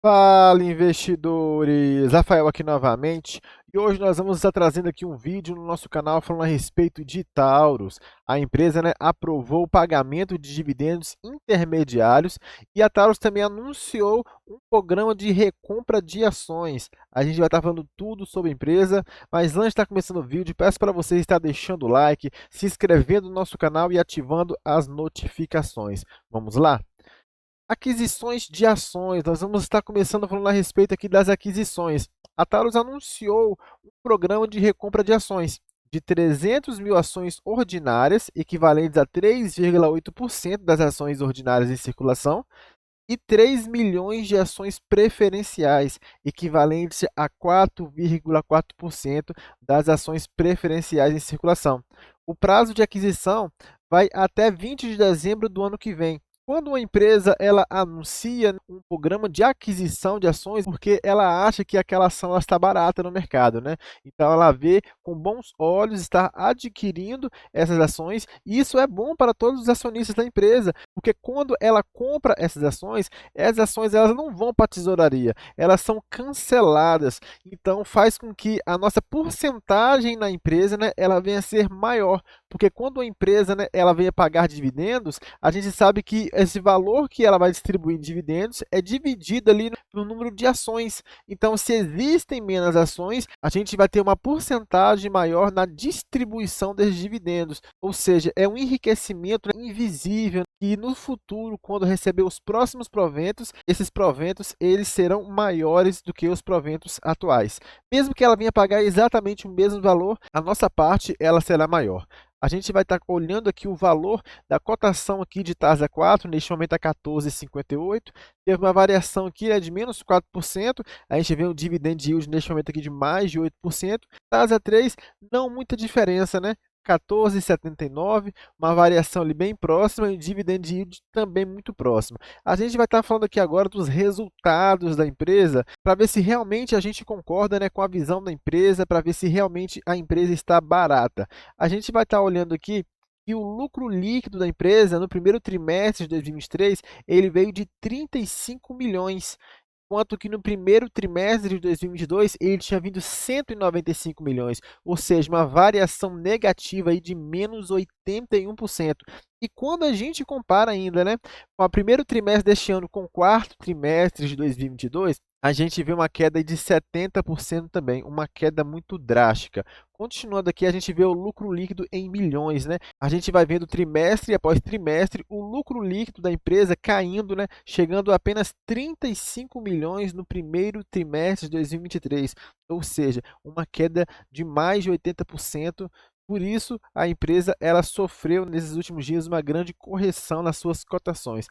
Fala, investidores! Rafael aqui novamente e hoje nós vamos estar trazendo aqui um vídeo no nosso canal falando a respeito de Taurus. A empresa, aprovou o pagamento de dividendos intermediários e a Taurus também anunciou um programa de recompra de ações. A gente vai estar falando tudo sobre a empresa, mas antes de estar começando o vídeo, peço para você estar deixando o like, se inscrevendo no nosso canal e ativando as notificações. Vamos lá? Aquisições de ações, nós vamos estar começando falando a respeito aqui das aquisições. A Taurus anunciou um programa de recompra de ações de 300 mil ações ordinárias, equivalentes a 3,8% das ações ordinárias em circulação, e 3 milhões de ações preferenciais, equivalentes a 4,4% das ações preferenciais em circulação. O prazo de aquisição vai até 20 de dezembro do ano que vem. Quando uma empresa anuncia um programa de aquisição de ações, porque ela acha que aquela ação está barata no mercado, né? Então ela vê com bons olhos estar adquirindo essas ações, e isso é bom para todos os acionistas da empresa, porque quando ela compra essas ações elas não vão para a tesouraria, elas são canceladas. Então faz com que a nossa porcentagem na empresa, ela venha a ser maior, porque quando a empresa, ela venha pagar dividendos, a gente sabe que esse valor que ela vai distribuir em dividendos é dividido ali no número de ações. Então, se existem menos ações, a gente vai ter uma porcentagem maior na distribuição desses dividendos. Ou seja, é um enriquecimento invisível e no futuro, quando receber os próximos proventos, esses proventos eles serão maiores do que os proventos atuais. Mesmo que ela venha pagar exatamente o mesmo valor, a nossa parte ela será maior. A gente vai estar olhando aqui o valor da cotação aqui de TASA 4, neste momento a 14,58. Teve uma variação aqui de menos 4%. A gente vê um dividend yield neste momento aqui de mais de 8%. TASA 3, não muita diferença, 14,79, uma variação ali bem próxima e dividend yield também muito próximo. A gente vai estar falando aqui agora dos resultados da empresa para ver se realmente a gente concorda, com a visão da empresa, para ver se realmente a empresa está barata. A gente vai estar olhando aqui que o lucro líquido da empresa no primeiro trimestre de 2023 ele veio de 35 milhões. Enquanto que no primeiro trimestre de 2022 ele tinha vindo 195 milhões, ou seja, uma variação negativa aí de menos 81%. E quando a gente compara ainda, com o primeiro trimestre deste ano com o quarto trimestre de 2022, a gente vê uma queda de 70% também, uma queda muito drástica. Continuando aqui, a gente vê o lucro líquido em milhões, A gente vai vendo trimestre após trimestre o lucro líquido da empresa caindo, chegando a apenas 35 milhões no primeiro trimestre de 2023, ou seja, uma queda de mais de 80%. Por isso, a empresa sofreu nesses últimos dias uma grande correção nas suas cotações.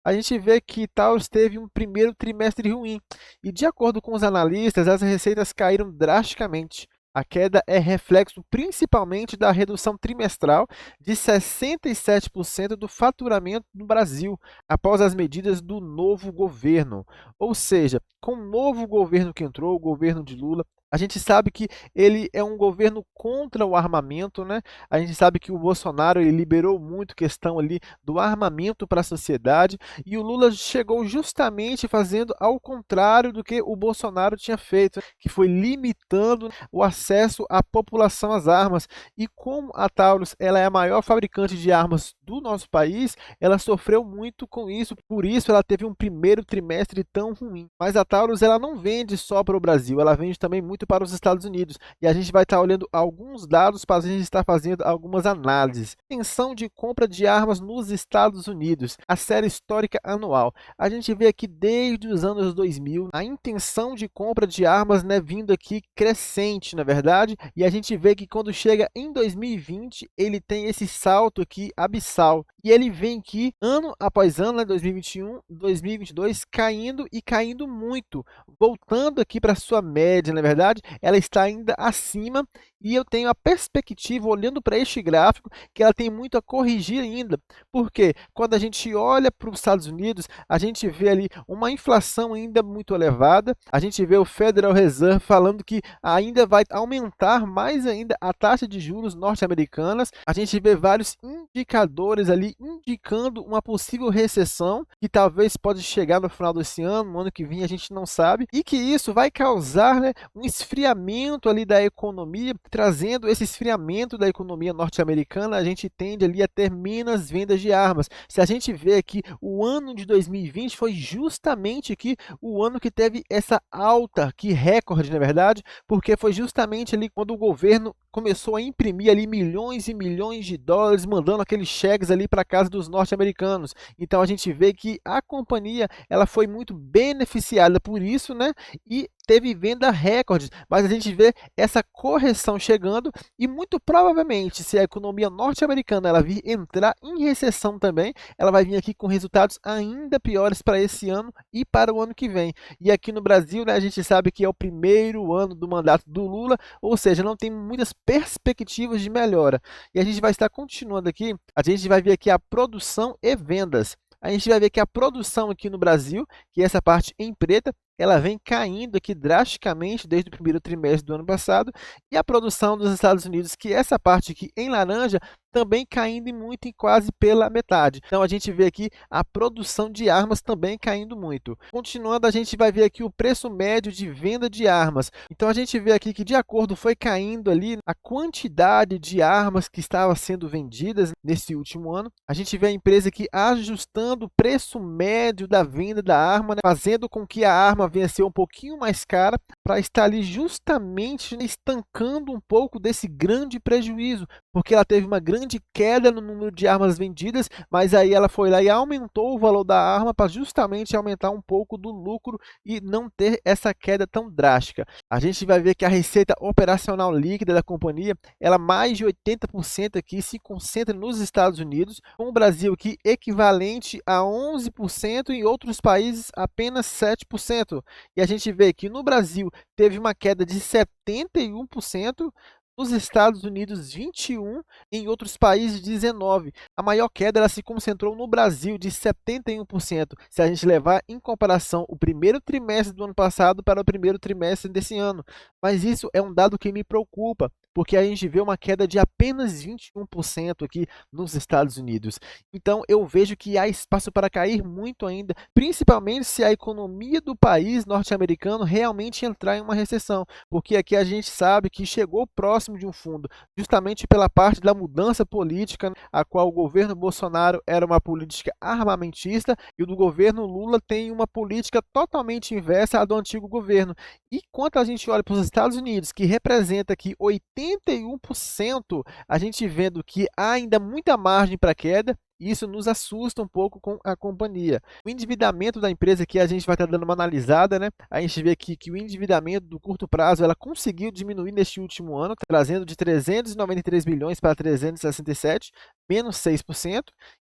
A gente vê que Taurus teve um primeiro trimestre ruim e, de acordo com os analistas, as receitas caíram drasticamente. A queda é reflexo principalmente da redução trimestral de 67% do faturamento no Brasil, após as medidas do novo governo. Ou seja, com o novo governo que entrou, o governo de Lula, a gente sabe que ele é um governo contra o armamento, A gente sabe que o Bolsonaro ele liberou muito questão ali do armamento para a sociedade e o Lula chegou justamente fazendo ao contrário do que o Bolsonaro tinha feito, que foi limitando o acesso à população às armas. E como a Taurus ela é a maior fabricante de armas do nosso país, ela sofreu muito com isso, por isso ela teve um primeiro trimestre tão ruim. Mas a Taurus ela não vende só para o Brasil, ela vende também muito para os Estados Unidos. E a gente vai estar olhando alguns dados para a gente estar fazendo algumas análises. Intenção de compra de armas nos Estados Unidos, a série histórica anual. A gente vê aqui desde os anos 2000 a intenção de compra de armas vindo aqui crescente, na verdade, e a gente vê que quando chega em 2020 ele tem esse salto aqui abissal. E ele vem aqui ano após ano, 2021, 2022, caindo e caindo muito, voltando aqui para sua média, na verdade, verdade, ela está ainda acima e eu tenho a perspectiva, olhando para este gráfico, que ela tem muito a corrigir ainda. Porque quando a gente olha para os Estados Unidos, a gente vê ali uma inflação ainda muito elevada, a gente vê o Federal Reserve falando que ainda vai aumentar mais ainda a taxa de juros norte-americanas, a gente vê vários indicadores ali indicando uma possível recessão, que talvez pode chegar no final desse ano, no ano que vem a gente não sabe, e que isso vai causar, né, um esfriamento ali da economia. Trazendo esse esfriamento da economia norte-americana, a gente tende ali a ter menos vendas de armas. Se a gente vê aqui, o ano de 2020 foi justamente aqui o ano que teve essa alta, que recorde na verdade, porque foi justamente ali quando o governo começou a imprimir ali milhões e milhões de dólares, mandando aqueles cheques ali para casa dos norte-americanos. Então a gente vê que a companhia ela foi muito beneficiada por isso, né? E teve venda recorde, mas a gente vê essa correção chegando e muito provavelmente, se a economia norte-americana ela vir entrar em recessão também, ela vai vir aqui com resultados ainda piores para esse ano e para o ano que vem. E aqui no Brasil, né, a gente sabe que é o primeiro ano do mandato do Lula, ou seja, não tem muitas perspectivas de melhora. E a gente vai estar continuando aqui, a gente vai ver aqui a produção e vendas. A gente vai ver que a produção aqui no Brasil, que é essa parte em preta, ela vem caindo aqui drasticamente desde o primeiro trimestre do ano passado, e a produção dos Estados Unidos, que é essa parte aqui em laranja, também caindo muito, em quase pela metade. Então a gente vê aqui a produção de armas também caindo muito. Continuando, a gente vai ver aqui o preço médio de venda de armas. Então a gente vê aqui que de acordo foi caindo ali a quantidade de armas que estava sendo vendidas nesse último ano. A gente vê a empresa aqui ajustando o preço médio da venda da arma, né, fazendo com que a arma venha a ser um pouquinho mais cara, para estar ali justamente estancando um pouco desse grande prejuízo, porque ela teve uma grande queda no número de armas vendidas, mas aí ela foi lá e aumentou o valor da arma para justamente aumentar um pouco do lucro e não ter essa queda tão drástica. A gente vai ver que a receita operacional líquida da companhia, ela mais de 80% aqui se concentra nos Estados Unidos, com o Brasil aqui equivalente a 11% e em outros países apenas 7%. E a gente vê que no Brasil teve uma queda de 71%, nos Estados Unidos 21%, em outros países 19%. A maior queda ela se concentrou no Brasil de 71%, se a gente levar em comparação o primeiro trimestre do ano passado para o primeiro trimestre desse ano. Mas isso é um dado que me preocupa, porque a gente vê uma queda de apenas 21% aqui nos Estados Unidos. Então eu vejo que há espaço para cair muito ainda, principalmente se a economia do país norte-americano realmente entrar em uma recessão, porque aqui a gente sabe que chegou próximo de um fundo, justamente pela parte da mudança política, a qual o governo Bolsonaro era uma política armamentista e o do governo Lula tem uma política totalmente inversa à do antigo governo. E quando a gente olha para os Estados Unidos, que representa aqui 81%, a gente vendo que há ainda muita margem para queda. Isso nos assusta um pouco com a companhia. O endividamento da empresa aqui a gente vai estar dando uma analisada, né? A gente vê aqui que o endividamento do curto prazo ela conseguiu diminuir neste último ano, trazendo de 393 bilhões para 367, menos 6%.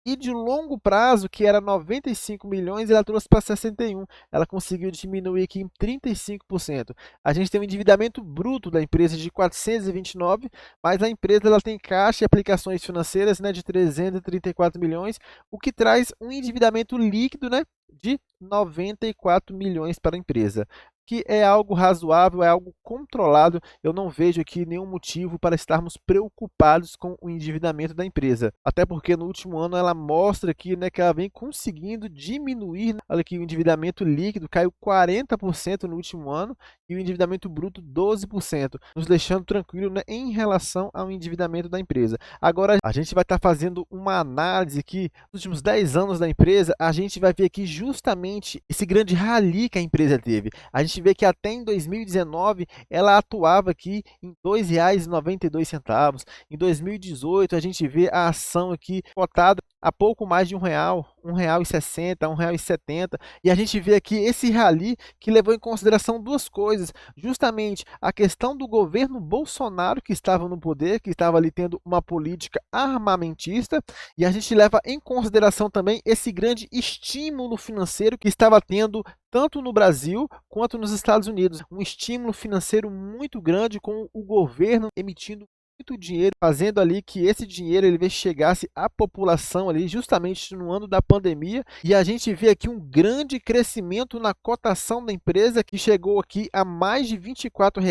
E de longo prazo, que era 95 milhões, ela trouxe para 61. Ela conseguiu diminuir aqui em 35%. A gente tem um endividamento bruto da empresa de 429, mas a empresa ela tem caixa e aplicações financeiras, né, de 334 milhões, o que traz um endividamento líquido, né, de 94 milhões para a empresa, que é algo razoável, é algo controlado. Eu não vejo aqui nenhum motivo para estarmos preocupados com o endividamento da empresa. Até porque no último ano ela mostra aqui, né, que ela vem conseguindo diminuir. Olha aqui, o endividamento líquido caiu 40% no último ano e o endividamento bruto 12%, nos deixando tranquilo, né, em relação ao endividamento da empresa. Agora a gente vai estar fazendo uma análise aqui nos últimos 10 anos da empresa. A gente vai ver aqui justamente esse grande rally que a empresa teve. A gente vê que até em 2019 ela atuava aqui em R$ 2,92. Em 2018 a gente vê a ação aqui cotada a pouco mais de R$ 1, R$ 1,60, R$ 1,70, e a gente vê aqui esse rally que levou em consideração duas coisas, justamente a questão do governo Bolsonaro que estava no poder, que estava ali tendo uma política armamentista, e a gente leva em consideração também esse grande estímulo financeiro que estava tendo tanto no Brasil quanto nos Estados Unidos. Um estímulo financeiro muito grande, com o governo emitindo muito dinheiro, fazendo ali que esse dinheiro ele chegasse à população ali justamente no ano da pandemia, e a gente vê aqui um grande crescimento na cotação da empresa, que chegou aqui a mais de R$ 24,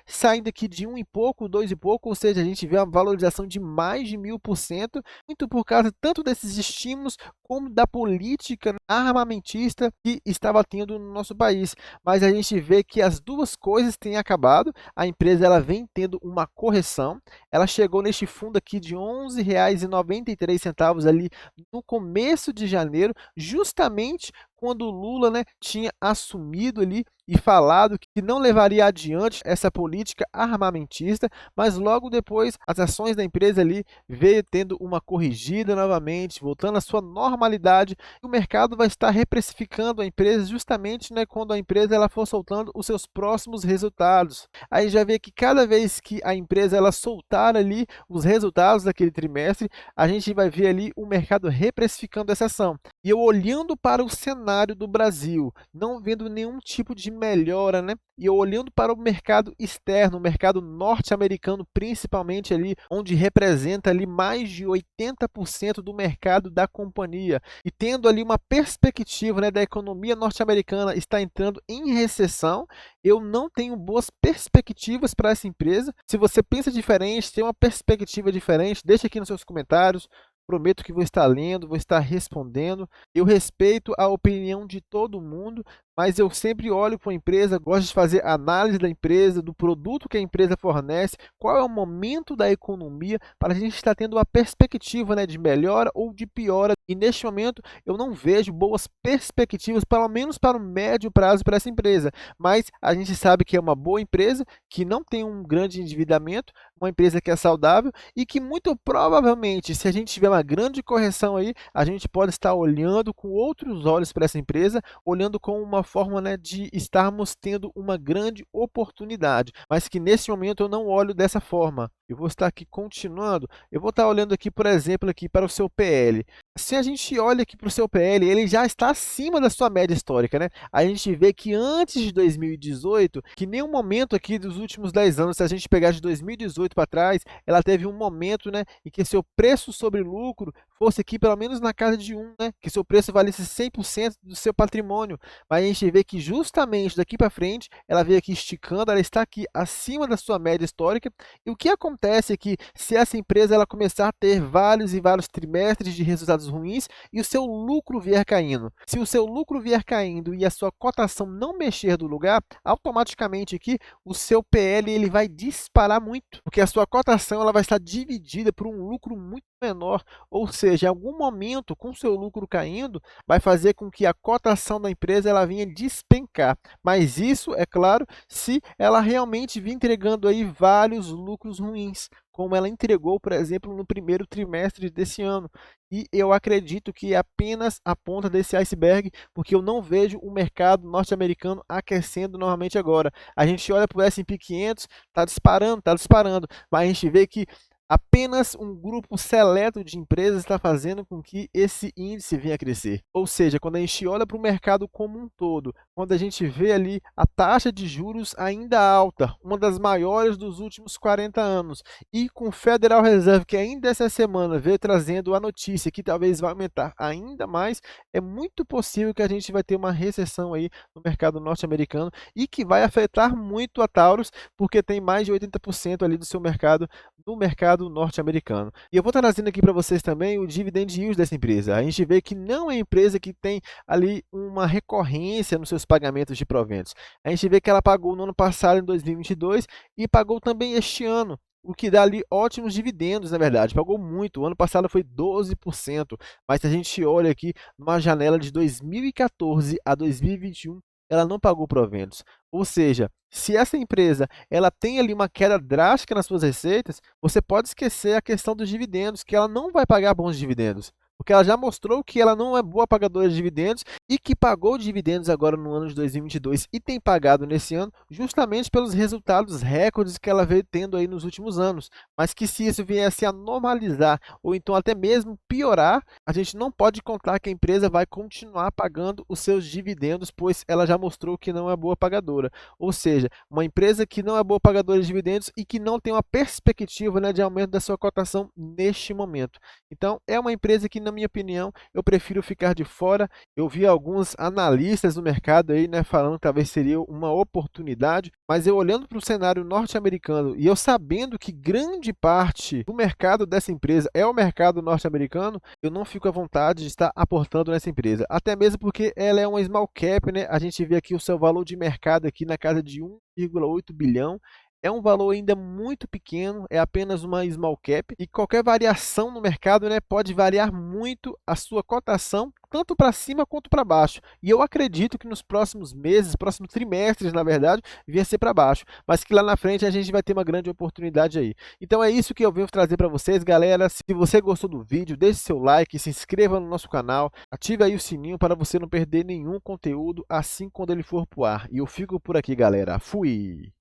saindo aqui de um e pouco, dois e pouco, ou seja, a gente vê uma valorização de mais de 1000%, muito por causa tanto desses estímulos como da política armamentista que estava tendo no nosso país. Mas a gente vê que as duas coisas têm acabado, a empresa ela vem tendo uma correção, ela chegou neste fundo aqui de R$ 11,93 ali no começo de janeiro, justamente quando o Lula, né, tinha assumido ali e falado que não levaria adiante essa política armamentista, mas logo depois as ações da empresa ali veio tendo uma corrigida novamente, voltando à sua normalidade, e o mercado vai estar reprecificando a empresa justamente, né, quando a empresa ela for soltando os seus próximos resultados. Aí já vê que cada vez que a empresa ela soltar ali os resultados daquele trimestre, a gente vai ver ali o mercado reprecificando essa ação. E eu olhando para o cenário do Brasil, não vendo nenhum tipo de melhora, né? E eu olhando para o mercado externo, o mercado norte-americano, principalmente ali, onde representa ali mais de 80% do mercado da companhia, e tendo ali uma perspectiva, né, da economia norte-americana está entrando em recessão, eu não tenho boas perspectivas para essa empresa. Se você pensa diferente, tem uma perspectiva diferente, deixa aqui nos seus comentários. Prometo que vou estar lendo, vou estar respondendo. Eu respeito a opinião de todo mundo, mas eu sempre olho para a empresa, gosto de fazer análise da empresa, do produto que a empresa fornece, qual é o momento da economia, para a gente estar tendo uma perspectiva, né, de melhora ou de piora. E neste momento eu não vejo boas perspectivas, pelo menos para o médio prazo, para essa empresa. Mas a gente sabe que é uma boa empresa, que não tem um grande endividamento, uma empresa que é saudável e que muito provavelmente, se a gente tiver uma grande correção aí, a gente pode estar olhando com outros olhos para essa empresa, olhando com uma forma, né, de estarmos tendo uma grande oportunidade, mas que nesse momento eu não olho dessa forma. Eu vou estar aqui continuando, eu vou estar olhando aqui, por exemplo, aqui para o seu PL. Se a gente olha aqui para o seu PL, ele já está acima da sua média histórica, né? A gente vê que antes de 2018, que nenhum momento aqui dos últimos 10 anos, se a gente pegar de 2018 para trás, ela teve um momento, né, em que seu preço sobre lucro fosse aqui pelo menos na casa de 1, né, que seu preço valesse 100% do seu patrimônio. Mas a gente vê que justamente daqui para frente, ela veio aqui esticando, ela está aqui acima da sua média histórica. E o que acontece é que se essa empresa ela começar a ter vários e vários trimestres de resultados ruins e o seu lucro vier caindo, se o seu lucro vier caindo e a sua cotação não mexer do lugar, automaticamente aqui o seu PL ele vai disparar muito, porque a sua cotação ela vai estar dividida por um lucro muito menor, ou seja, em algum momento com o seu lucro caindo, vai fazer com que a cotação da empresa ela venha despencar. Mas isso, é claro, se ela realmente vir entregando aí vários lucros ruins, como ela entregou, por exemplo, no primeiro trimestre desse ano. E eu acredito que é apenas a ponta desse iceberg, porque eu não vejo o mercado norte-americano aquecendo novamente agora. A gente olha para o S&P 500, está disparando, mas a gente vê que apenas um grupo seleto de empresas está fazendo com que esse índice venha a crescer. Ou seja, quando a gente olha para o mercado como um todo, quando a gente vê ali a taxa de juros ainda alta, uma das maiores dos últimos 40 anos, e com o Federal Reserve, que ainda essa semana veio trazendo a notícia que talvez vai aumentar ainda mais, é muito possível que a gente vai ter uma recessão aí no mercado norte-americano e que vai afetar muito a Taurus, porque tem mais de 80% ali do seu mercado no mercado norte-americano. E eu vou estar trazendo aqui para vocês também o dividend yield dessa empresa. A gente vê que não é empresa que tem ali uma recorrência nos seus pagamentos de proventos. A gente vê que ela pagou no ano passado, em 2022, e pagou também este ano, o que dá ali ótimos dividendos, na verdade. Pagou muito, o ano passado foi 12%, mas se a gente olha aqui numa janela de 2014 a 2021, ela não pagou proventos. Ou seja, se essa empresa ela tem ali uma queda drástica nas suas receitas, você pode esquecer a questão dos dividendos, que ela não vai pagar bons dividendos, porque ela já mostrou que ela não é boa pagadora de dividendos e que pagou dividendos agora no ano de 2022 e tem pagado nesse ano justamente pelos resultados recordes que ela veio tendo aí nos últimos anos. Mas que se isso viesse a normalizar ou então até mesmo piorar, a gente não pode contar que a empresa vai continuar pagando os seus dividendos, pois ela já mostrou que não é boa pagadora. Ou seja, uma empresa que não é boa pagadora de dividendos e que não tem uma perspectiva, né, de aumento da sua cotação neste momento. Então, é uma empresa que, na minha opinião, eu prefiro ficar de fora. Eu vi alguns analistas do mercado aí, né, falando que talvez seria uma oportunidade, mas eu olhando para o cenário norte-americano e eu sabendo que grande parte do mercado dessa empresa é o mercado norte-americano, eu não fico à vontade de estar aportando nessa empresa. Até mesmo porque ela é uma small cap, né? A gente vê aqui o seu valor de mercado aqui na casa de 1,8 bilhão. É um valor ainda muito pequeno, é apenas uma small cap e qualquer variação no mercado, né, pode variar muito a sua cotação, tanto para cima quanto para baixo. E eu acredito que nos próximos meses, próximos trimestres, na verdade, venha ser para baixo, mas que lá na frente a gente vai ter uma grande oportunidade aí. Então é isso que eu venho trazer para vocês, galera. Se você gostou do vídeo, deixe seu like, se inscreva no nosso canal, ative aí o sininho para você não perder nenhum conteúdo assim quando ele for pro ar. E eu fico por aqui, galera. Fui!